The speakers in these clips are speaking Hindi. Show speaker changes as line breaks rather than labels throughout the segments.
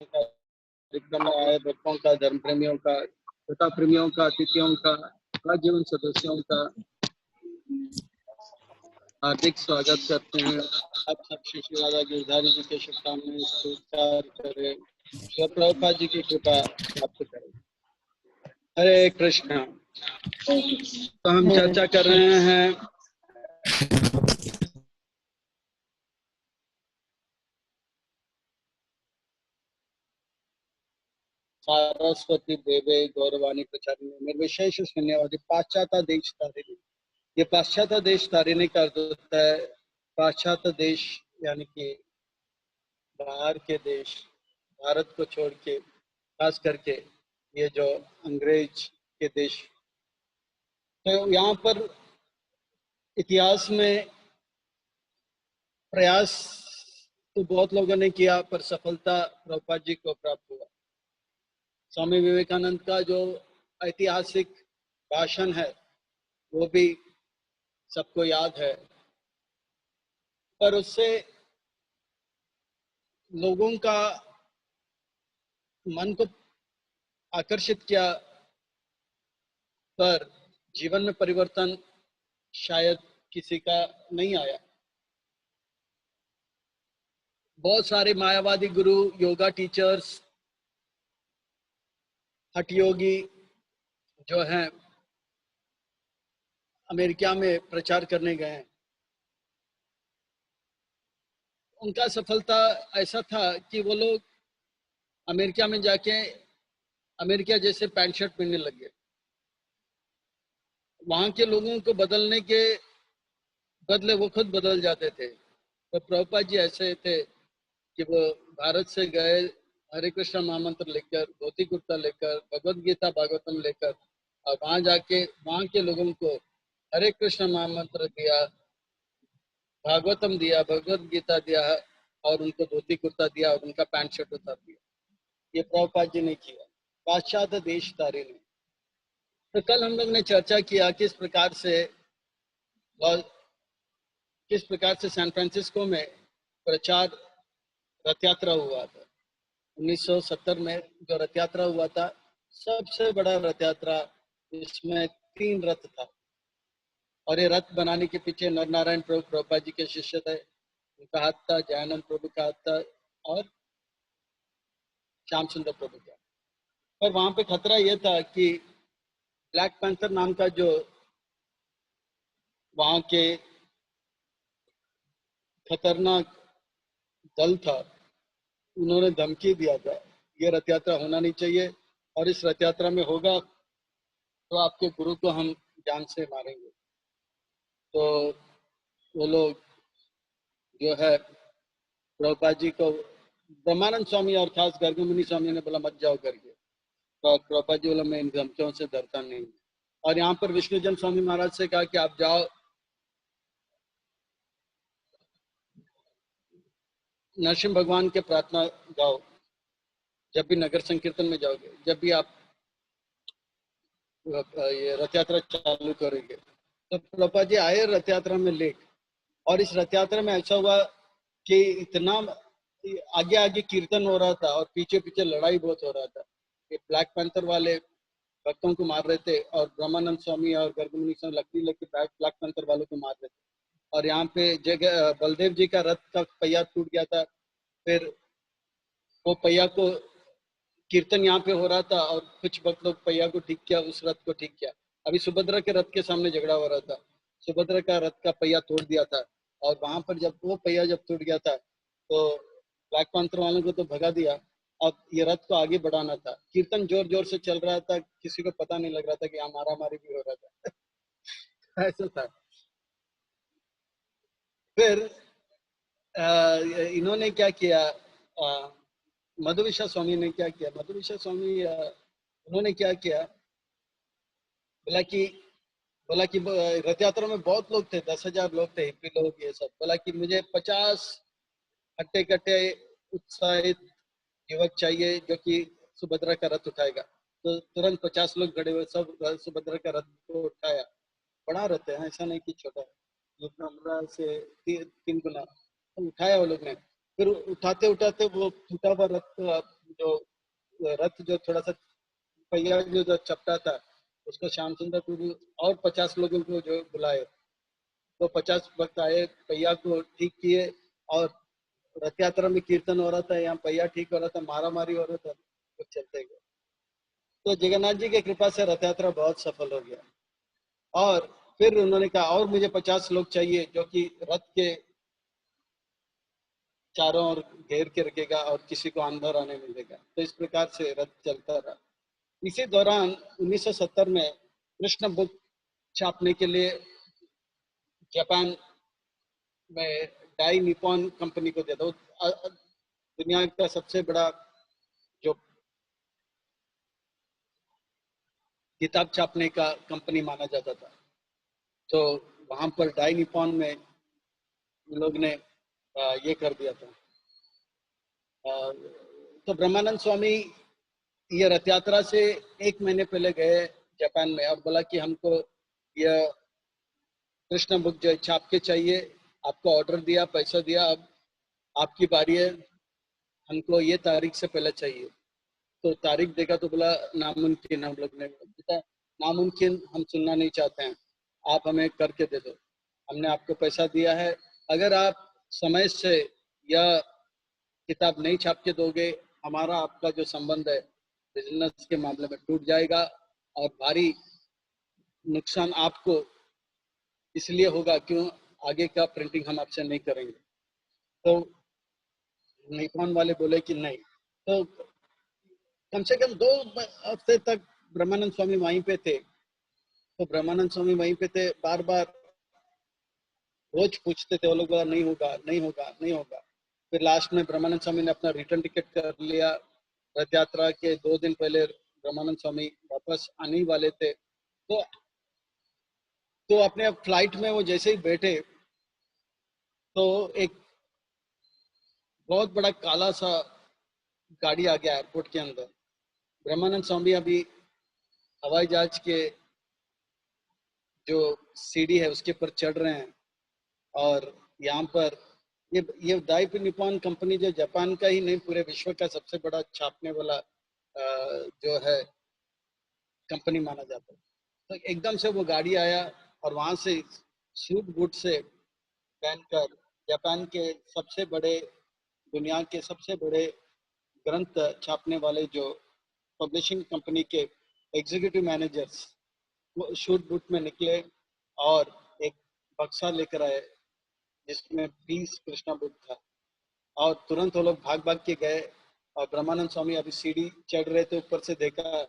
कार्यक्रम में आए भक्तों का, धर्म प्रेमियों का, कथा प्रेमियों का, अतिथियों का, आजीवन सदस्यों का हार्दिक स्वागत करते हैं। आप सब श्री राधा गिरधारी जी के शुभकामनाएं स्वीकार करें, श्री प्रभुपाद जी की कृपा प्राप्त करें। हरे कृष्णा। तो हम चर्चा कर रहे हैं सारस्वती देवे गौरवाणी प्रचारिणी निर्विशेष शून्यवादी पाश्चात्य देश तारिणी। ये पाश्चात्य देश तारिणी का अर्थ होता है पाश्चात्य देश यानी कि बाहर के देश, भारत को छोड़ के, खास करके ये जो अंग्रेज के देश। तो यहाँ पर इतिहास में प्रयास तो बहुत लोगों ने किया, पर सफलता प्रभुपाद जी को प्राप्त हुआ। स्वामी विवेकानंद का जो ऐतिहासिक भाषण है वो भी सबको याद है, पर उससे लोगों का मन को आकर्षित किया, पर जीवन में परिवर्तन शायद किसी का नहीं आया। बहुत सारे मायावादी गुरु, योगा टीचर्स, हठ योगी जो हैं अमेरिका में प्रचार करने गए हैं। उनका सफलता ऐसा था कि वो लोग अमेरिका में जाके अमेरिका जैसे पैंट शर्ट पहनने लग गए। वहां के लोगों को बदलने के बदले वो खुद बदल जाते थे। तो प्रभुपाद जी ऐसे थे कि वो भारत से गए हरे कृष्ण महामंत्र लेकर, धोती कुर्ता लेकर, भगवद गीता भागवतम लेकर, और वहां जाके वहां के लोगों को हरे कृष्ण महामंत्र दिया, भागवतम दिया, भगवद गीता दिया, और उनको धोती कुर्ता दिया और उनका पैंट शर्ट उतार दिया। ये प्रभुपाद जी ने किया, पाश्चात्य देश तारे ने। तो कल हम लोग ने चर्चा किया किस प्रकार से सैन फ्रांसिस्को में प्रचार रथ यात्रा हुआ था। 1970 में जो रथ यात्रा हुआ था, सबसे बड़ा रथ यात्रा, इसमें 3 रथ था, और ये रथ बनाने के पीछे नर नारायण प्रभु प्रभुपाद जी के शिष्य थे। उनका हाथ था, जयानंद प्रभु का हाथ था, और श्याम सुंदर प्रभु का। पर वहां पे खतरा यह था कि ब्लैक पैंथर नाम का जो वहां के खतरनाक दल था, उन्होंने धमकी दिया था ये रथ यात्रा होना नहीं चाहिए, और इस रथ यात्रा में होगा तो आपके गुरु को हम जान से मारेंगे। तो वो लोग जो है प्रभुपाद जी को, ब्रह्मानंद स्वामी और खास गर्गमुनि स्वामी ने बोला मत जाओ करके, तो प्रभुपाद जी बोला मैं इन धमकियों से डरता नहीं। और यहाँ पर विष्णुजन स्वामी महाराज से कहा कि आप जाओ, नरसिंह भगवान के प्रार्थना गाओ जब भी नगर संकीर्तन में जाओगे, जब भी आप ये रथ यात्रा चालू करेंगे। तो प्रभुपाद जी आए रथ यात्रा में लेट, और इस रथ यात्रा में ऐसा हुआ कि इतना आगे आगे कीर्तन हो रहा था और पीछे पीछे लड़ाई बहुत हो रहा था। ये ब्लैक पैंथर वाले भक्तों को मार रहे थे, और ब्रह्मानंद स्वामी और गर्गमुनि स्वामी लकड़ी लेके ब्लैक पैंथर वालों को मार रहे थे। और यहाँ पे जगह बलदेव जी का रथ का पहिया टूट गया था, फिर वो पहिया को कीर्तन यहाँ पे हो रहा था, और कुछ भक्त लोग पहिया को ठीक किया, उस रथ को ठीक किया। अभी सुभद्रा के रथ के सामने झगड़ा हो रहा था, सुभद्रा का रथ का पहिया तोड़ दिया था, और वहां पर जब वो पहिया जब टूट गया था तो ब्लैक पैंथर वालों को तो भगा दिया। अब ये रथ को आगे बढ़ाना था, कीर्तन जोर जोर से चल रहा था, किसी को पता नहीं लग रहा था कि यहाँ मारा मारी भी हो रहा था। ऐसा था। फिर इन्होंने क्या किया, मधुविशा स्वामी ने क्या किया, मधुविशा स्वामी उन्होंने क्या किया, बोला कि रथ यात्रा में बहुत लोग थे, 10,000 लोग थे, हिप्पी लोग ये सब। बोला कि मुझे 50 हट्टे कट्टे उत्साहित युवक चाहिए जो कि सुभद्रा का रथ उठाएगा। तो तुरंत 50 लोग खड़े हुए, सब सुभद्रा का रथ को उठाया। बड़ा रथ है, ऐसा नहीं कि छोटा है, जितना हमरा से 3 गुना तो उठाया वो लोग ने। फिर उठाते उठाते वो टूटा हुआ जो रथ जो थोड़ा सा पहिया जो चपटा था, उसको श्याम सुंदर टूडू और 50 लोगों को जो बुलाए, तो 50 भक्त आए, पहिया को ठीक किए, और रथ यात्रा में कीर्तन हो रहा था, यहाँ पहिया ठीक हो रहा था, मारा मारी हो रहा था, तो चलते गए। तो जगन्नाथ जी की कृपा से रथ यात्रा बहुत सफल हो गया। और फिर उन्होंने कहा और मुझे 50 लोग चाहिए जो कि रथ के चारों ओर घेर के रखेगा और किसी को अंदर आने नहीं देगा। तो इस प्रकार से रथ चलता रहा। इसी दौरान 1970 में कृष्ण बुक छापने के लिए जापान में डाई निपॉन कंपनी को दिया था। दुनिया का सबसे बड़ा जो किताब छापने का कंपनी माना जाता था। तो वहां पर डाई निपॉन में लोग ने ये कर दिया था। तो ब्रह्मानंद स्वामी ये रथ यात्रा से 1 महीने पहले गए जापान में, और बोला कि हमको यह कृष्ण बुक जो छाप के चाहिए, आपको ऑर्डर दिया, पैसा दिया, अब आपकी बारी है, हमको ये तारीख से पहले चाहिए। तो तारीख देखा तो बोला नामुमकिन। हम लोग ने बोला नामुमकिन हम सुनना नहीं चाहते हैं, आप हमें करके दे दो, हमने आपको पैसा दिया है, अगर आप समय से यह किताब नहीं छाप के दोगे, हमारा आपका जो संबंध है बिजनेस के मामले में टूट जाएगा, और भारी नुकसान आपको इसलिए होगा क्यों, आगे का प्रिंटिंग हम आपसे नहीं करेंगे। तो निकॉन वाले बोले कि नहीं। तो कम से कम 2 हफ्ते तक ब्रह्मानंद स्वामी वहीं पे थे। तो ब्रह्मानंद स्वामी वहीं पे थे, बार बार रोज पूछते थे, वो लोग बोला नहीं होगा नहीं होगा नहीं होगा। फिर लास्ट में ब्रह्मानंद स्वामी ने अपना रिटर्न टिकट कर लिया। रथ यात्रा के 2 दिन पहले ब्रह्मानंद स्वामी वापस आने ही वाले थे। तो अपने फ्लाइट में वो जैसे ही बैठे, तो एक बहुत बड़ा काला सा गाड़ी आ गया एयरपोर्ट के अंदर। ब्रह्मानंद स्वामी अभी हवाई जहाज के जो सीढ़ी है उसके ऊपर चढ़ रहे हैं, और यहाँ पर ये दाइप निपॉन कंपनी जो जापान का ही नहीं पूरे विश्व का सबसे बड़ा छापने वाला जो है कंपनी माना जाता है। तो एकदम से वो गाड़ी आया, और वहां से सूट बूट से पहनकर जापान के सबसे बड़े, दुनिया के सबसे बड़े ग्रंथ छापने वाले जो पब्लिशिंग कंपनी के एग्जीक्यूटिव मैनेजर्स वो शूट बूट में निकले, और एक बक्सा लेकर आए जिसमें 20 कृष्णा बुक था, और तुरंत वो लोग भाग भाग के गए। और ब्रह्मानंद स्वामी अभी सीढ़ी चढ़ रहे थे, ऊपर से देखा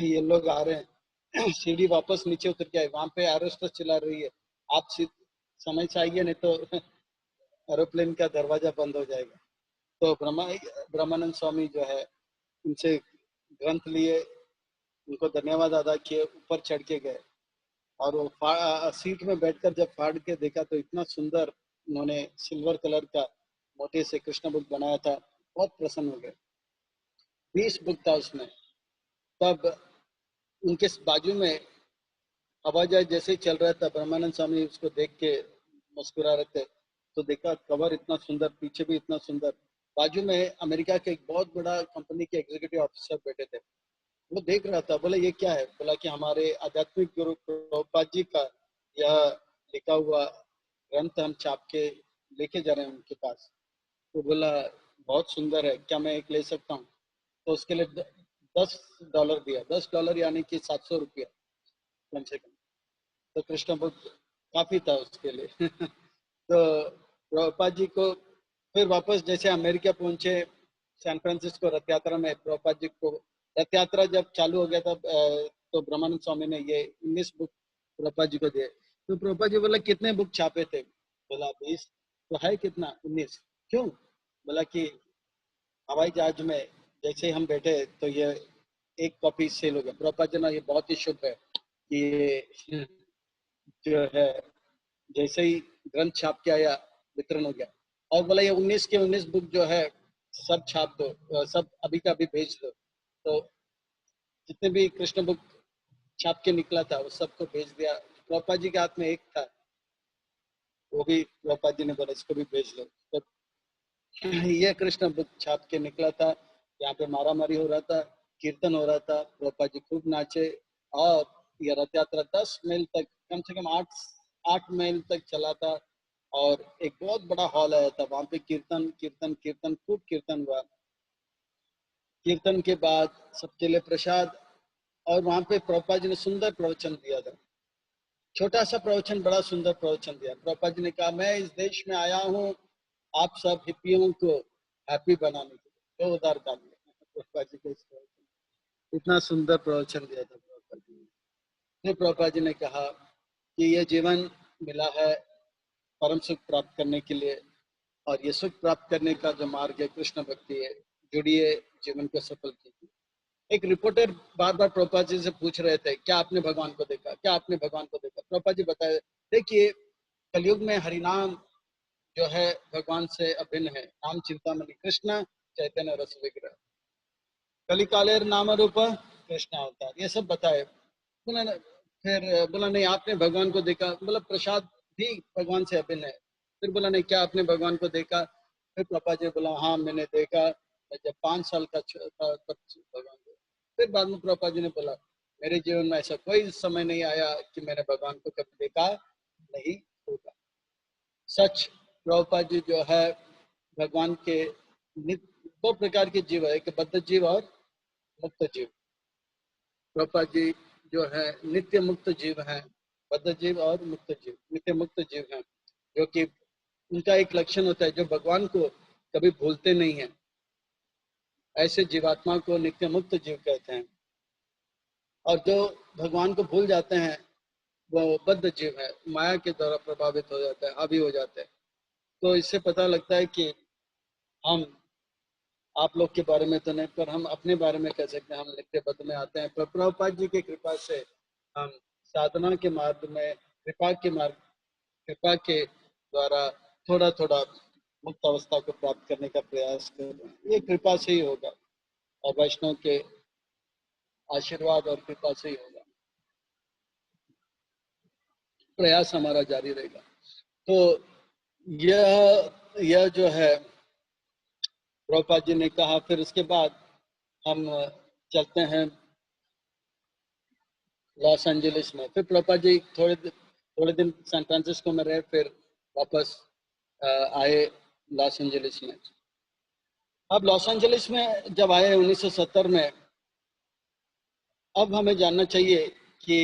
ये लोग आ रहे हैं, सीढ़ी वापस नीचे उतर के आए, वहां पे एरोस्टेस चिल्ला रही है आप समय से आइए नहीं तो एरोप्लेन का दरवाजा बंद हो जाएगा। तो ब्रह्मानंद स्वामी जो है उनसे ग्रंथ लिए, उनको धन्यवाद अदा किए, ऊपर चढ़ के गए, और वो सीट में बैठकर जब फाड़ के देखा तो इतना सुंदर उन्होंने सिल्वर कलर का मोटे से कृष्ण बुक बनाया था, बहुत प्रसन्न हो गए। 20 बुक था उसमें। तब उनके बाजू में हवाई जहाज जैसे ही चल रहा था, ब्रह्मानंद स्वामी उसको देख के मुस्कुरा रहे थे। तो देखा कवर इतना सुंदर, पीछे भी इतना सुंदर, बाजू में अमेरिका के एक बहुत बड़ा कंपनी के एग्जीक्यूटिव ऑफिसर बैठे थे। वो देख रहा था, बोला ये क्या है, बोला कि हमारे आध्यात्मिक गुरु प्रभुपाद जी का यह लिखा हुआ ग्रंथ हम छाप के लेके जा रहे हैं उनके पास। तो बोला बहुत सुंदर है, क्या मैं एक ले सकता हूँ? तो उसके लिए $10 दिया। $10 यानी कि 700 रुपया कम से कम। तो कृष्ण बुक काफी था उसके लिए। तो प्रभुपाद जी को फिर वापस जैसे अमेरिका पहुंचे, सैन फ्रांसिस्को रथ यात्रा में, प्रभुपाद जी को रथ यात्रा जब चालू हो गया तब तो ब्रह्मानंद स्वामी ने ये 19 बुक प्रभुपाद जी को दिए। तो प्रभुपाद जी बोला कितने बुक छापे थे? बोला 20। तो है कितना? 19। क्यों? बोला कि हवाई जहाज में जैसे ही हम बैठे तो ये एक कॉपी सेल हो गया। प्रभुपाद जी ना ये बहुत ही शुभ है कि ये जो है जैसे ही ग्रंथ छाप के आया वितरण हो गया। और बोला ये 19 के 19 बुक जो है सब छाप दो, सब अभी का अभी भेज दो। तो जितने भी कृष्ण बुक छाप के निकला था वो सबको भेज दिया। प्रभुपाद जी के हाथ में एक था, वो भी प्रभुपाद जी ने बोला इसको भी भेज दो। तो ये कृष्ण बुक छाप के निकला था। यहाँ पे मारा मारी हो रहा था, कीर्तन हो रहा था, प्रभुपाद जी खूब नाचे। और ये रथ यात्रा 10 मील तक, कम से कम 8 8 मील तक चला था। और एक बहुत बड़ा हॉल आया था, वहां पे कीर्तन कीर्तन कीर्तन खूब कीर्तन हुआ। कीर्तन के बाद सबके लिए प्रसाद। और वहां पे प्रभुपाद जी ने सुंदर प्रवचन दिया था। छोटा सा प्रवचन, बड़ा सुंदर प्रवचन दिया। प्रभुपाद जी ने कहा, मैं इस देश में आया हूँ आप सब हिप्पियों को हैप्पी बनाने के लिए। दो उदार डाल प्रभुपाद जी को इस प्रवचन, इतना सुंदर प्रवचन दिया था प्रभुपाद जी ने। फिर प्रभुपाद जी ने कहा कि ये जीवन मिला है परम सुख प्राप्त करने के लिए, और ये सुख प्राप्त करने का जो मार्ग है कृष्ण भक्ति है। जुड़िए, जीवन को सफल कीजिए। एक रिपोर्टर बार बार प्रभुपाद जी से पूछ रहे थे, क्या आपने भगवान को देखा, क्या आपने भगवान को देखा। प्रभुपाद जी बताए, देखिए कलयुग में हरिनाम जो है भगवान से अभिन्न है। नाम चिंतामणि कृष्ण चैतन्य रस विग्रह, कलिकालेर नाम रूप कृष्ण अवतार, ये सब बताए। बोला फिर बोला, नहीं आपने भगवान को देखा। बोला, प्रसाद भी भगवान से अभिन्न है। फिर बोला, नहीं क्या आपने भगवान को देखा। फिर पापा जी बोला, हाँ मैंने देखा। मैं जब 5 साल का था तब भगवान को। फिर बाद में पापा जी ने बोला, मेरे जीवन में ऐसा कोई समय नहीं आया कि मैंने भगवान को कभी देखा नहीं होगा। सच, प्रभुपाद जी जो है भगवान के दो प्रकार के जीव है, एक बद्ध जीव और मुक्त जीव। प्रभुपाद जी जो है नित्य मुक्त जीव हैं, बद्ध जीव और मुक्त जीव, नित्य मुक्त जीव हैं, जो कि उनका एक लक्षण होता है, जो भगवान को कभी भूलते नहीं है। ऐसे जीवात्मा को नित्य मुक्त जीव कहते हैं। और जो भगवान को भूल जाते हैं वो बद्ध जीव है, माया के द्वारा प्रभावित हो जाता है, हावी हो जाते हैं। तो इससे पता लगता है कि हम, आप लोग के बारे में तो नहीं, पर हम अपने बारे में कह सकते हैं, हम नित्य बद्ध में आते हैं। पर प्रभुपाद जी की कृपा से हम साधना के मार्ग में, कृपा के द्वारा थोड़ा थोड़ा मुक्त अवस्था को प्राप्त करने का प्रयास कर रहे हैं। ये कृपा से ही होगा, और वैष्णव के आशीर्वाद और कृपा से ही होगा। प्रयास हमारा जारी रहेगा। तो यह जो है प्रभुपाद जी ने कहा। फिर उसके बाद हम चलते हैं लॉस एंजलिस में। फिर प्रभुपाद जी थोड़े दिन सैन फ्रांसिस्को में रहे, फिर वापस आए लॉस एंजलिस में। अब लॉस एंजलिस में जब आए 1970 में, अब हमें जानना चाहिए कि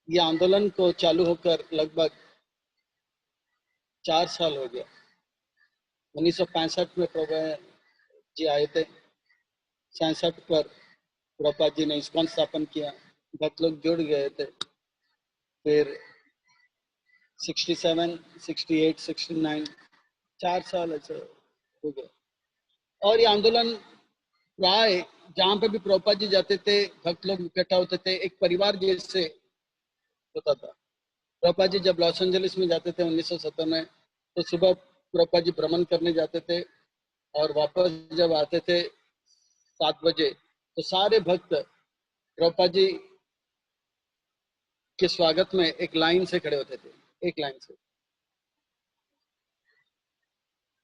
ये आंदोलन को चालू होकर लगभग 4 साल हो गया। 1965 में प्रभु जी आए थे। 67 पर प्रभुपाद जी ने इस्कॉन स्थापन किया, भक्त लोग जुड़ गए थे। फिर 67, 68, 69, 4 साल ऐसे हो गए। और ये आंदोलन प्राय जहाँ पे भी प्रभुपाद जी जाते थे, भक्त लोग इकट्ठा होते थे, एक परिवार जैसे होता था। प्रभुपाद जी जब लॉस एंजलिस में जाते थे 1970 में, तो सुबह प्रभुपाद जी भ्रमण करने जाते थे, और वापस जब आते थे 7 बजे, तो सारे भक्त प्रभुपाद जी के स्वागत में एक लाइन से खड़े होते थे। एक लाइन से,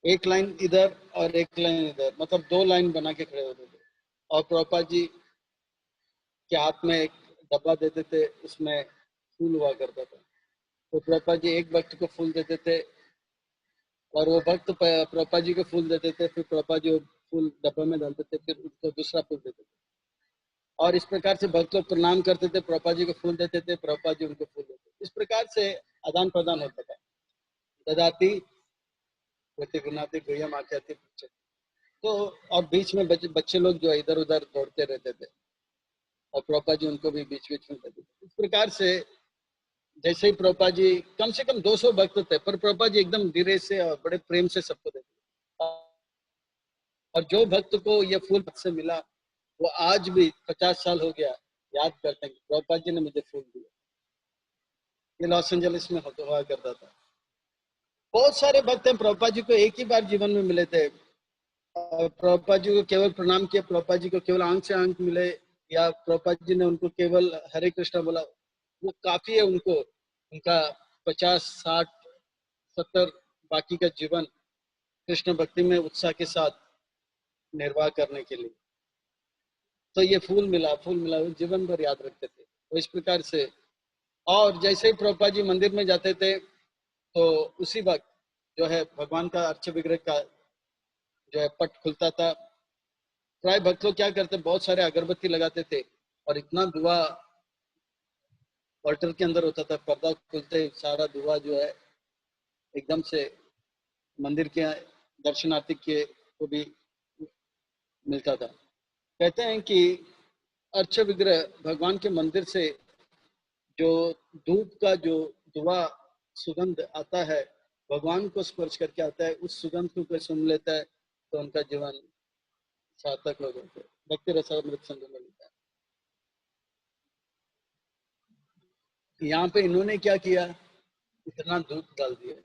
एक लाइन इधर और एक लाइन इधर, मतलब 2 लाइन बना के खड़े होते थे। और प्रभुपाद जी के हाथ में एक डब्बा देते थे, उसमें फूल हुआ करता था। तो प्रभुपाद जी एक भक्त को फूल देते थे, और वो भक्त प्रभुपाद जी को फूल देते थे। फिर प्रभुपाद जी वो फूल डब्बे में डालते थे, फिर उसको दूसरा फूल देते थे। और इस प्रकार से भक्त लोग प्रणाम करते थे, प्रभुपाद जी को फूल देते थे, प्रभुपाद जी उनको फूल देते थे। इस प्रकार से आदान प्रदान होता था। ददाती प्रतिगुणाती गुह्यम आख्याति। तो और बीच में बच्चे लोग जो इधर उधर दौड़ते रहते थे, और प्रभुपाद जी उनको भी बीच बीच में देते थे। इस प्रकार से जैसे ही प्रभुपाद जी, कम से कम 200 भक्त थे, पर प्रभुपाद जी एकदम धीरे से और बड़े प्रेम से सबको देते थे। और जो भक्त को ये फूल से मिला, वो आज भी 50 साल हो गया याद करते हैं, प्रभुपाद जी ने मुझे फूल दिया। ये लॉस एंजलिस में हुआ करता था। बहुत सारे भक्त हैं, प्रभुपाद जी को एक ही बार जीवन में मिले थे। प्रभुपाद जी को केवल प्रणाम किया, प्रभुपाद जी को केवल आंख से आंख मिले, या प्रभुपाद जी ने उनको केवल हरे कृष्णा बोला, वो काफी है उनको। उनका 50, 60, 70 बाकी का जीवन कृष्ण भक्ति में उत्साह के साथ निर्वाह करने के लिए। तो ये फूल मिला जीवन भर याद रखते थे। तो इस प्रकार से, और जैसे ही प्रभुपाद जी मंदिर में जाते थे तो उसी वक्त जो है भगवान का अर्च विग्रह का जो है पट खुलता था। प्राय भक्त लोग क्या करते, बहुत सारे अगरबत्ती लगाते थे और इतना धुआं ऑल्टर के अंदर होता था, पर्दा खुलते सारा धुआं जो है एकदम से मंदिर के दर्शनार्थी के को भी मिलता था। कहते हैं कि अर्च विग्रह भगवान के मंदिर से जो धूप का जो धुआं सुगंध आता है, भगवान को स्पर्श करके आता है, उस सुगंध को कोई सुन लेता है तो उनका जीवन सार्थक हो जाता है। भक्ति रसामृत संधि में लिखा है। यहाँ पे इन्होंने क्या किया, इतना दूध डाल दिया,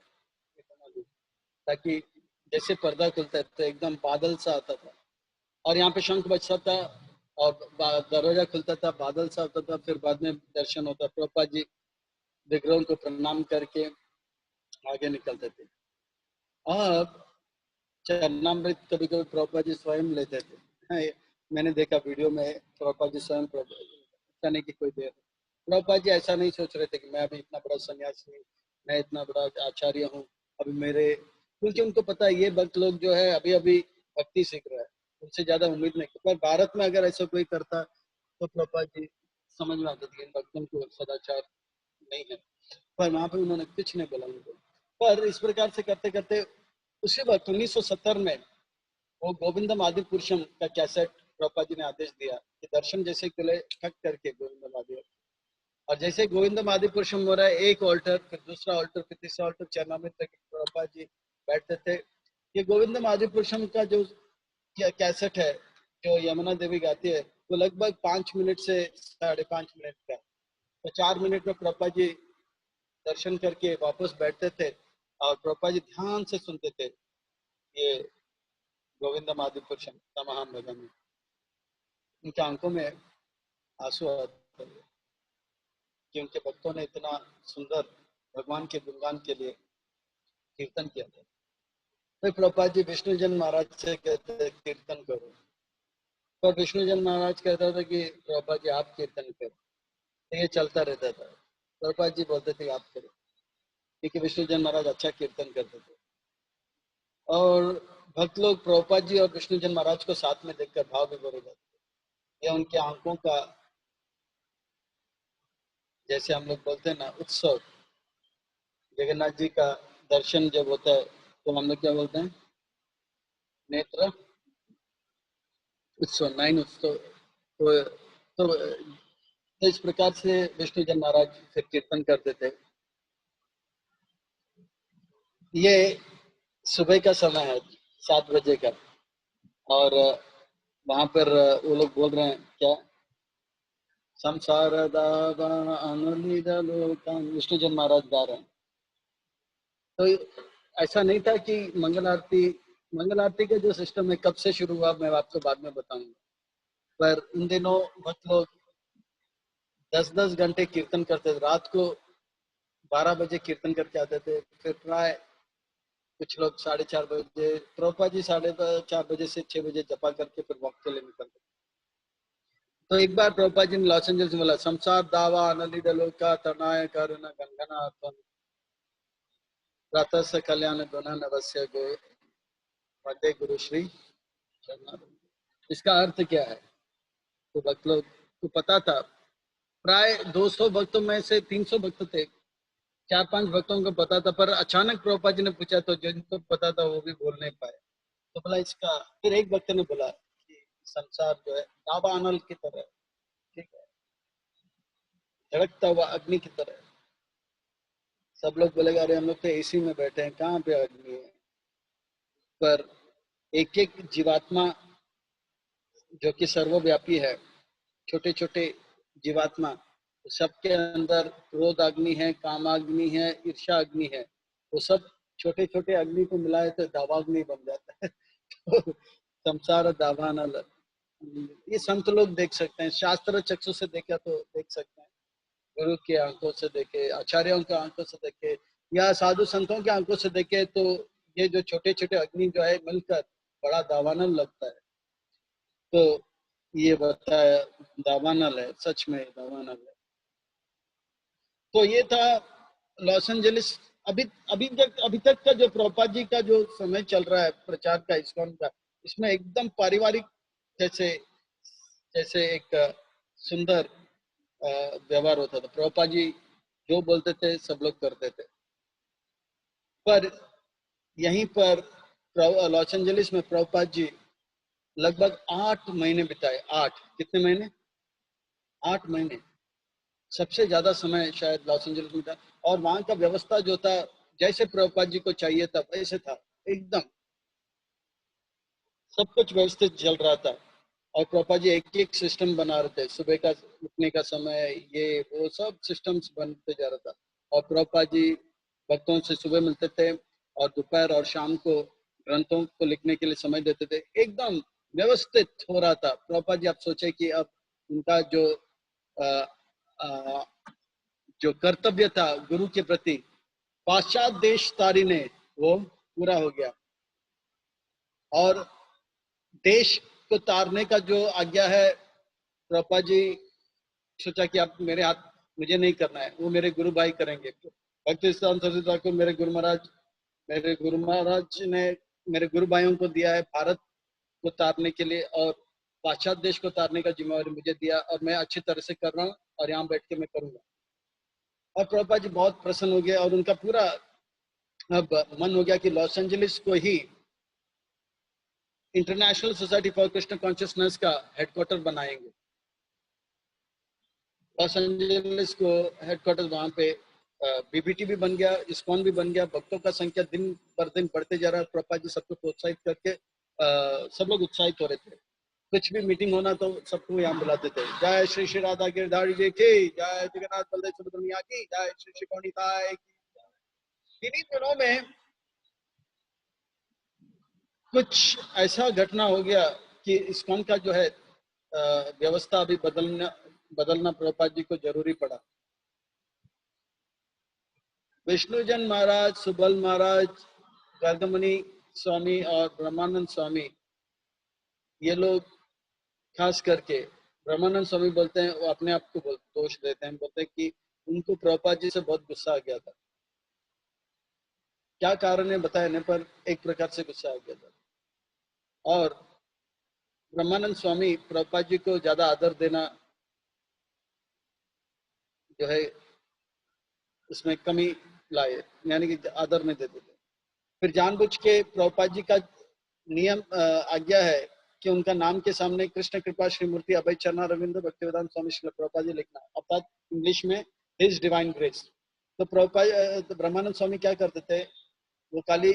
इतना दूध, ताकि जैसे पर्दा खुलता है तो एकदम बादल सा आता था, और यहाँ पे शंख बजता था और दरवाजा खुलता था, बादल सा होता था, फिर बाद में दर्शन होता। प्रभुपाद जी विग्रहों को प्रणाम करके आगे निकलते थे। अब चरणामृत कभी कभी प्रभुपाद जी स्वयं लेते थे। हाँ, मैंने देखा वीडियो में प्रभुपाद जी स्वयं नहीं कि कोई दे। प्रभुपाद जी ऐसा नहीं सोच रहे थे कि मैं अभी इतना बड़ा सन्यासी, मैं इतना बड़ा आचार्य हूँ, अभी मेरे, क्योंकि उनको पता है ये भक्त लोग जो है अभी अभी भक्ति सीख रहा है, उनसे ज्यादा उम्मीद नहीं। पर भारत में अगर ऐसा कोई करता तो प्रभुपाद जी समझ में आता था इन भक्तों को सदाचार नहीं है, पर वहां पे उन्होंने कुछ नहीं बोला उनको। पर इस प्रकार से करते करते उसी वक्त 1970 में वो गोविंदम आदि पुरुषम का कैसेट प्रभुपाद जी ने आदेश दिया कि दर्शन जैसे खुले ठक करके गोविंदम आदि, और जैसे गोविंदम आदि पुरुषम हो रहा है, एक ऑल्टर फिर दूसरा ऑल्टर फिर तीसरा ऑल्टर चरणामृत तक प्रभुपाद जी बैठते थे। ये गोविंदम आदि पुरुषम का जो कैसेट है जो यमुना देवी गाती है, वो लगभग 5 मिनट से 5.5 मिनट का। तो 4 मिनट में प्रभुपाद जी दर्शन करके वापस बैठते थे और प्रभुपाद जी ध्यान से सुनते थे ये गोविंदम आदि पुरुषम तमाम भजन। उनके आंखों में आंसू आते थे कि उनके भक्तों ने इतना सुंदर भगवान के गुणगान के लिए कीर्तन किया था। तो प्रभुपाद जी विष्णुजन महाराज से कहते थे कीर्तन करो, पर विष्णुजन महाराज कहता था कि प्रभुपाद जी आप कीर्तन करो। तो ये चलता रहता था। प्रभुपाद जी बोलते थे आप करो, क्योंकि विष्णुजन महाराज अच्छा कीर्तन करते थे। और भक्त लोग प्रभुपाद जी और विष्णुजन महाराज को साथ में देखकर भाव विभोर हो जाते। यह उनके आंखों का, जैसे हम लोग बोलते हैं ना उत्सव, जगन्नाथ जी का दर्शन जब होता है तो हम लोग क्या बोलते हैं, नेत्र उत्सव, नयन उत्सव। तो इस प्रकार से विष्णुजन महाराज फिर कीर्तन करते थे। ये सुबह का समय है, 7 बजे का, और वहां पर वो लोग बोल रहे हैं क्या, संसार दावा अनुलिद लोकान, विष्णुजन महाराज गा रहे हैं। तो ऐसा नहीं था कि मंगल आरती का जो सिस्टम है कब से शुरू हुआ मैं आपको बाद में बताऊंगा, पर उन दिनों भक्त लोग 10-10 घंटे कीर्तन करते थे। रात को 12 बजे कीर्तन करके आते थे, फिर प्राय कुछ लोग 4:30 बजे, प्रभुपाद जी 4:30 बजे से 6 बजे जपा करके फिर वॉक के लिए निकलते। तो एक बार प्रभुपाद जी ने लॉस एंजल्स में बोला, संसार दावा अनली दलो का तनाय करुण गंगना प्रातः से कल्याण गुण नवस्य गो मध्य गुरु श्री चरणारविंद। इसका अर्थ क्या है, तो भक्त लोग को पता था। प्राय 200 भक्तों में से 300 भक्त थे, 4-5 भक्तों को पता था, पर अचानक प्रभुपाद जी ने पूछा तो जिनको पता था वो भी बोल नहीं पाए। तो बोला इसका, फिर एक भक्त ने बोला कि संसार जो है दावा अनल की तरह, ठीक है, झड़कता हुआ अग्नि की तरह। सब लोग बोलेगा अरे हम लोग तो एसी में बैठे हैं, कहाँ पे अग्नि है। पर एक एक जीवात्मा जो कि सर्वव्यापी है, छोटे छोटे जीवात्मा, सबके अंदर क्रोध अग्नि है, कामाग्नि है, ईर्षा अग्नि है। वो सब छोटे छोटे अग्नि को मिलाए तो दावाग्नि बन जाता है। तो संसार दावानल, ये संत लोग देख सकते हैं, शास्त्र चक्षु से देखा तो देख सकते हैं, गुरु की आंखों से देखे, आचार्यों की आंखों से देखे, या साधु संतों की आंखों से देखे तो ये जो छोटे छोटे अग्नि जो है मिलकर बड़ा दावानल लगता है। तो ये बताया दावानल है, सच में दावानल है। तो ये था लॉस एंजलिस। अभी अभी तक का जो प्रभुपाद जी का जो समय चल रहा है प्रचार का, इस्कॉन का, इसमें एकदम पारिवारिक जैसे जैसे एक सुंदर व्यवहार होता था। प्रभुपाद जी जो बोलते थे सब लोग करते थे। पर यहीं पर लॉस एंजलिस में प्रभुपाद जी लगभग 8 महीने बिताए। 8 कितने महीने? 8 महीने, सबसे ज्यादा समय शायद लॉस एंजलिस में था। और वहां का व्यवस्था जो था, जैसे प्रभुपाद जी को चाहिए था वैसे था, एकदम सब कुछ व्यवस्थित चल रहा था। और प्रभुपाद जी एक एक सिस्टम बना रहे थे, सुबह का उठने का समय, ये वो सब सिस्टम्स बनते जा रहा था। और प्रभुपाद जी भक्तों से सुबह मिलते थे और दोपहर और शाम को ग्रंथों को लिखने के लिए समय देते थे। एकदम व्यवस्थित हो रहा था। प्रभुपाद जी आप सोचे कि अब उनका आ, आ, जो कर्तव्य था गुरु के प्रति पाश्चात्य देश तारी ने, वो पूरा हो गया। और देश को तारने का जो आज्ञा है, प्रभुपाद जी सोचा कि आप मेरे हाथ, मुझे नहीं करना है, वो मेरे गुरु भाई करेंगे। भक्ति सिद्धांत सरस्वती ठाकुर मेरे गुरु महाराज ने मेरे गुरु भाइयों को दिया है भारत को तारने के लिए, और पाश्चात्य देश को तारने का जिम्मेवारी मुझे दिया, और मैं अच्छी तरह से कर रहा हूँ और यहाँ बैठ के मैं करूंगा। और प्रभुपाद जी बहुत प्रसन्न हो गए और उनका पूरा अब मन हो गया कि लॉस एंजलिस को ही international society for Krishna consciousness का हेडक्वार्टर बनाएंगे। लॉस एंजलिस को हेडक्वार्टर वहां पे बीबीटी भी बन गया, इस्कॉन भी बन गया। भक्तों का संख्या दिन पर दिन बढ़ते जा रहा है। प्रभुपाद जी सबको प्रोत्साहित करके सब लोग उत्साहित हो रहे थे। कुछ भी मीटिंग होना तो सबको यहाँ बुलाते थे। जय श्री श्री राधा गिरधारी जी की जय, जगन्नाथ बलदेव सुभद्रा की जय, श्री श्री गौरीताय की। इन्हीं दिनों में कुछ ऐसा घटना हो गया कि इस्कॉन का जो है व्यवस्था अभी बदलना प्रभुपाद जी को जरूरी पड़ा। विष्णुजन महाराज, सुबल महाराज, गर्गमणि स्वामी और ब्रह्मानंद स्वामी, ये लोग खास करके ब्रह्मानंद स्वामी बोलते हैं, वो अपने आप को दोष देते हैं, बोलते हैं कि उनको प्रभुपाद जी से बहुत गुस्सा आ गया था। क्या कारण है बताने पर एक प्रकार से गुस्सा आ गया था। और ब्रह्मानंद स्वामी प्रभुपाद जी को ज्यादा आदर देना जो है उसमें कमी लाए, यानी कि आदर नहीं देते थे। फिर जानबूझ के प्रभुपाद जी का नियम आज्ञा है कि उनका नाम के सामने कृष्ण कृपा श्री मूर्ति अभय चरणा रविंद्र भक्तिवेदांत स्वामी श्री प्रभुपाद जी लिखना, अर्थात इंग्लिश में हिज डिवाइन ग्रेस। तो प्रभुपाद ब्रह्मानंद स्वामी क्या करते थे, वो खाली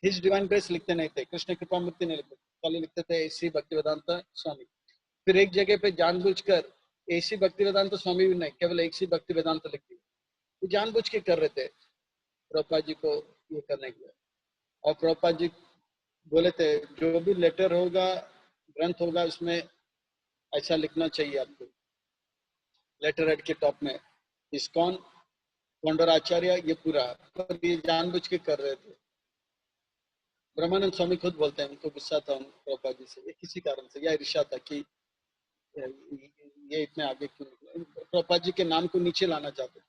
हिज डिवाइन ग्रेस लिखते नहीं थे, कृष्ण कृपा मूर्ति नहीं लिखते, खाली लिखते थे एसी भक्तिवेदांत स्वामी। फिर एक जगह पे जानबूझकर एसी भक्तिवेदांत स्वामी भी नहीं, केवल एक सी भक्तिवेदांत लिख दी। वो जानबूझ के कर रहे थे प्रभुपाद जी को ये करने के लिए। और प्रभुपाद जी बोले थे जो भी लेटर होगा, ग्रंथ होगा, उसमें ऐसा लिखना चाहिए आपको, लेटर हेड के टॉप में इस्कॉन आचार्य, ये पूरा। पर ये जानबूझ के कर रहे थे। ब्रह्मानंद स्वामी खुद बोलते हैं उनको गुस्सा था प्रभुपाद जी से, ये किसी कारण से, या ईर्ष्या था कि ये इतने आगे क्यों निकले। प्रभुपाद जी के नाम को नीचे लाना चाहते थे।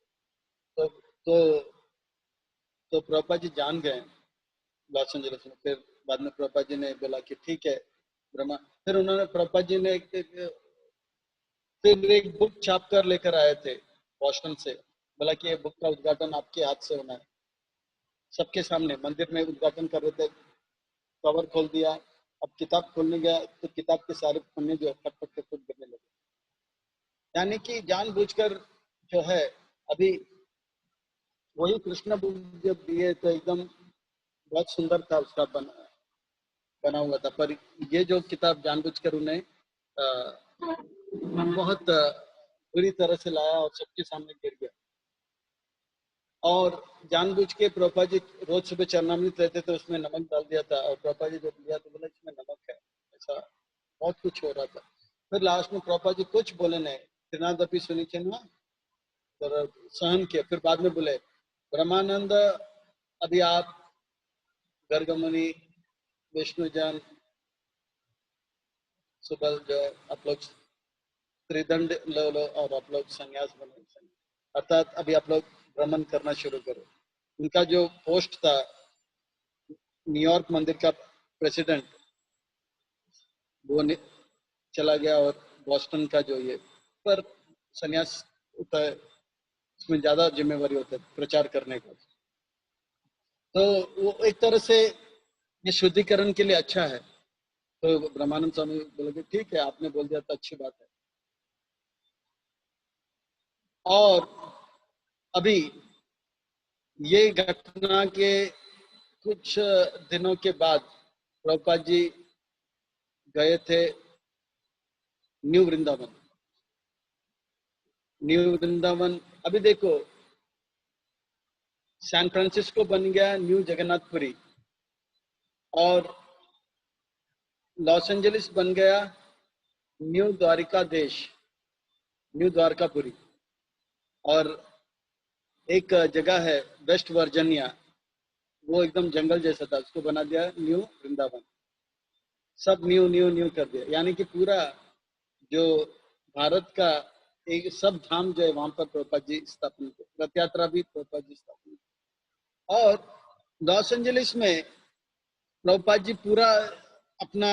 तो तो तो प्रभुपाद जी जान गए लॉस एंजलिस में। फिर बाद में प्रभुपाद जी ने बोला कि ठीक है ब्रह्मा। फिर उन्होंने प्रभुपाद जी ने फिर एक बुक छाप कर लेकर आए थे बॉस्टन से। बोला कि ये बुक का उद्घाटन आपके हाथ से होना है। सबके सामने मंदिर में उद्घाटन कर रहे थे, कवर खोल दिया। अब किताब खोलने गया तो किताब के सारे पन्ने जो है फट फट के फुट गिरने लगे। यानी कि जानबूझकर जो है, अभी वही कृष्ण बुक जब दिए तो एकदम बहुत सुंदर था, उसका बना हुआ था। पर ये जो किताब जानबूझकर उन्हें बहुत बुरी तरह से लाया और सबके सामने गिर गया। और जानबूझ के प्रभुपाद जी रोज सुबह चरणामृत लेते थे, उसमें नमक डाल दिया था। और प्रभुपाद जी जब लिया तो बोला इसमें नमक है। ऐसा बहुत कुछ हो रहा था। फिर लास्ट में प्रभुपाद जी कुछ बोले नहीं, त्रिनादपि सुनिचे ना, सहन किया। फिर बाद में बोले ब्रह्मानंद, अभी आप गर्गमुनि, विष्णुजन, सुबल जो आप लोग त्रिदंड लो लो और आप लोग संन्यास बनो, अर्थात अभी आप लोग भ्रमण करना शुरू करो। उनका जो पोस्ट था न्यूयॉर्क मंदिर का प्रेसिडेंट, वो चला गया, और बॉस्टन का जो ये पर संन्यास होता है, उसमें ज्यादा जिम्मेवारी होता है प्रचार करने का। तो वो एक तरह से ये शुद्धिकरण के लिए अच्छा है। तो ब्रह्मानंद स्वामी बोले कि ठीक है, आपने बोल दिया तो अच्छी बात है। और अभी ये घटना के कुछ दिनों के बाद प्रभुपाद जी गए थे न्यू वृंदावन। न्यू वृंदावन अभी देखो, सैन फ्रांसिस्को बन गया न्यू जगन्नाथपुरी, और लॉस एंजलिस बन गया न्यू द्वारिका देश, न्यू द्वारकापुरी। और एक जगह है वेस्ट वर्जीनिया, वो एकदम जंगल जैसा था, उसको बना दिया न्यू वृंदावन। सब न्यू न्यू न्यू कर दिया, यानी कि पूरा जो भारत का एक सब धाम जो है वहां पर प्रभुपाद जी स्थापन किए, रथ यात्रा भी प्रभुपाद जी स्थापन किए। और लॉस एंजलिस में प्रभुपाद जी पूरा अपना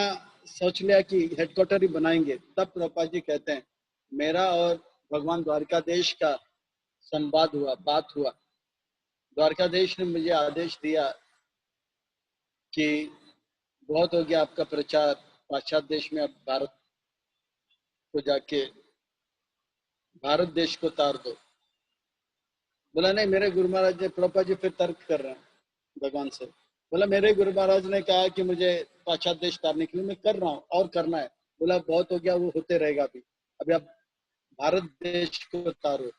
सोच लिया कि हेडक्वार्टर ही बनाएंगे। तब प्रभुपाद जी कहते हैं मेरा और भगवान द्वारकाधीश का संवाद हुआ, बात हुआ। द्वारकाधीश ने मुझे आदेश दिया कि बहुत हो गया आपका प्रचार पाश्चात्य देश में, अब भारत को जाके भारत देश को तार दो। बोला नहीं, मेरे गुरु महाराज ने, प्रभुपाद जी फिर तर्क कर रहे हैं भगवान से। बोला मेरे गुरु महाराज ने कहा कि मुझे पाश्चात्य देश तारने के लिए मैं कर रहा हूँ और करना है। बोला बहुत हो गया, वो होते रहेगा अभी, अभी आप भारत देश को तारो।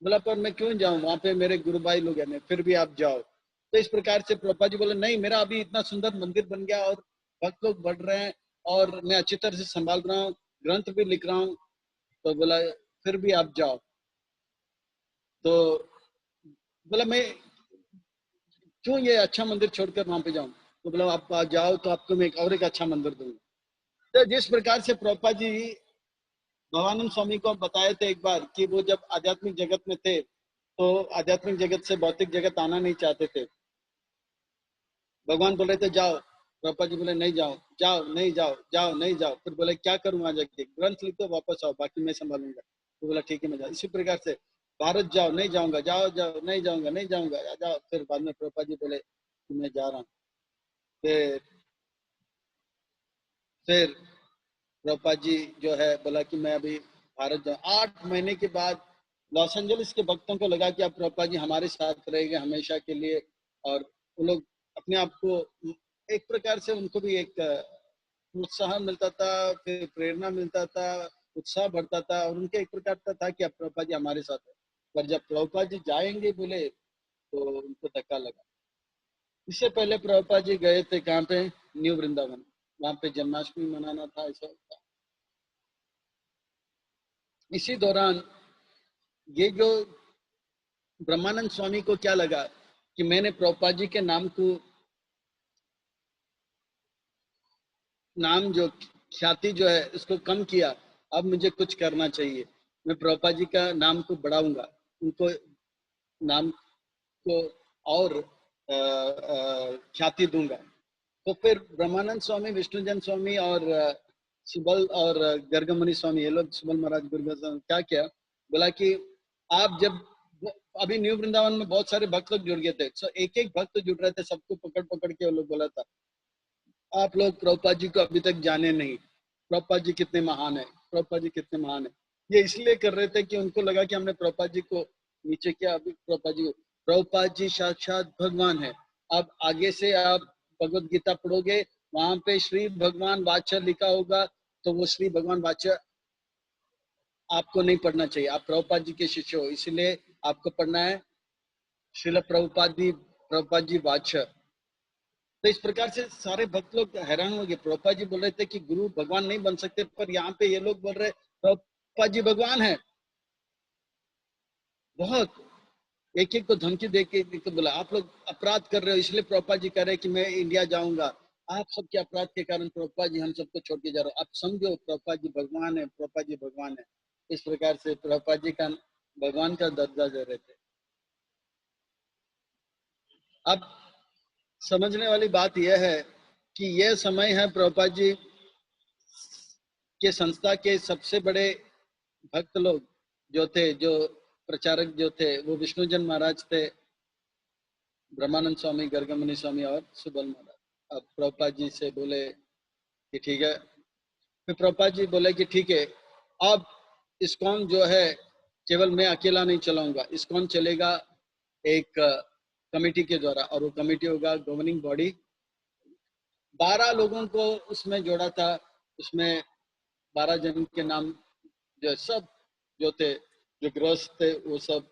बोला पर मैं क्यों जाऊं, वहां पे मेरे गुरु भाई लोग हैं, फिर भी आप जाओ। तो इस प्रकार से प्रभुपाद जी बोले नहीं, मेरा अभी इतना सुंदर मंदिर बन गया और भक्त लोग बढ़ रहे हैं और मैं अच्छी तरह से संभाल रहा हूँ, ग्रंथ भी लिख रहा हूँ। तो बोला फिर भी आप जाओ। तो बोला मैं क्यों ये अच्छा मंदिर छोड़कर वहां पे जाऊं। तो बोला आप जाओ तो आपको मैं और एक अच्छा मंदिर दूंगा। तो जिस प्रकार से प्रभुपाद जी भवानंद स्वामी को बताए थे एक बार कि वो जब आध्यात्मिक जगत में थे तो आध्यात्मिक जगत से भौतिक जगत आना नहीं चाहते थे। भगवान बोले थे जाओ, प्रभुपाद जी बोले नहीं जाओ, जाओ नहीं जाओ, जाओ नहीं जाओ। फिर बोले क्या करूं, वहां जाके ग्रंथ लिख दो, वापस आओ, बाकी मैं संभालूंगा। तो बोला ठीक है मैं जाऊँ। इसी प्रकार से भारत जाओ, नहीं जाऊंगा, जाओ जाओ नहीं जाऊंगा, नहीं जाऊंगा, जाओ। फिर बाद में प्रभुपाद जी बोले कि मैं जा रहा हूँ। फिर फिर प्रभुपाद जी जो है बोला कि मैं अभी भारत जाऊँ। 8 महीने के बाद लॉस एंजलिस के भक्तों को लगा कि अब प्रभुपाद जी हमारे साथ रहेंगे हमेशा के लिए। और वो लोग अपने आप को एक प्रकार से उनको भी एक प्रोत्साहन मिलता था, फिर प्रेरणा मिलता था, उत्साह बढ़ता था, और उनके एक प्रकार का था कि अब प्रभुपाद जी हमारे साथ है। पर जब प्रभुपाद जी जाएंगे बोले तो उनको धक्का लगा। इससे पहले प्रभुपाद जी गए थे कहाँ पे, न्यू वृंदावन, वहां पे जन्माष्टमी मनाना था ऐसा था। इसी दौरान ये जो ब्रह्मानंद स्वामी को क्या लगा कि मैंने प्रभुपाद जी के नाम को, नाम जो ख्याति जो है उसको कम किया, अब मुझे कुछ करना चाहिए। मैं प्रभुपाद जी का नाम को बढ़ाऊंगा, उनको नाम को और ख्याति दूंगा। तो फिर ब्रह्मानंद स्वामी, विष्णुजन स्वामी और सुबल और गर्गमणि स्वामी, ये लोग सुबल महाराज गुरु क्या किया, बोला कि आप जब अभी न्यू वृंदावन में बहुत सारे भक्त लोग जुड़ गए थे, तो एक एक भक्त जुड़ रहे थे, सबको पकड़ पकड़ के वो लोग बोला था आप लोग प्रभुपाद जी को अभी तक जाने नहीं, प्रभुपाद जी कितने महान है, प्रभुपाद जी कितने महान है। ये इसलिए कर रहे थे कि उनको लगा कि हमने प्रभुपाद जी को नीचे किया, अभी प्रभुपाद जी साक्षात भगवान है। अब आगे से आप भगवत गीता पढ़ोगे, वहां पे श्री भगवान वाचा लिखा होगा, तो वो श्री भगवान वाचा आपको नहीं पढ़ना चाहिए। आप प्रभुपाद जी के शिष्य हो, इसलिए आपको पढ़ना है श्रील प्रभुपाद जी वाचा। तो इस प्रकार से सारे भक्त लोग हैरान हो गए। प्रभुपाद जी बोल रहे थे कि गुरु भगवान नहीं बन सकते, पर यहाँ पे ये लोग बोल रहे प्रभुपाद जी भगवान है। बहुत एक एक को धमकी दे के तो बोला आप लोग अपराध कर रहे हो, इसलिए प्रभुपाद जी कह रहे हैं कि मैं इंडिया जाऊंगा, आप सबके अपराध के कारण प्रभुपाद जी हम सबको छोड़ के जा रहे हो, आप समझो प्रभुपाद जी भगवान है, प्रभुपाद जी भगवान है। इस प्रकार से प्रभुपाद जी का भगवान का दर्जा दे रहे थे। अब समझने वाली बात यह है कि यह समय है प्रभुपाद जी के संस्था के सबसे बड़े भक्त लोग जो थे, जो प्रचारक जो थे, वो विष्णुजन महाराज थे, ब्रह्मानंद स्वामी, गर्गमणि स्वामी और सुबल महाराज। अब प्रभुपाद जी से बोले कि ठीक है, फिर प्रभुपाद जी बोले कि ठीक है, अब इस्कॉन जो है केवल मैं अकेला नहीं चलाऊंगा, इस्कॉन चलेगा एक कमेटी के द्वारा, और वो कमेटी होगा गवर्निंग बॉडी। 12 लोगों को उसमें जोड़ा था, उसमें 12 जन के नाम जो सब जो थे, जो गृहस्थ थे, वो सब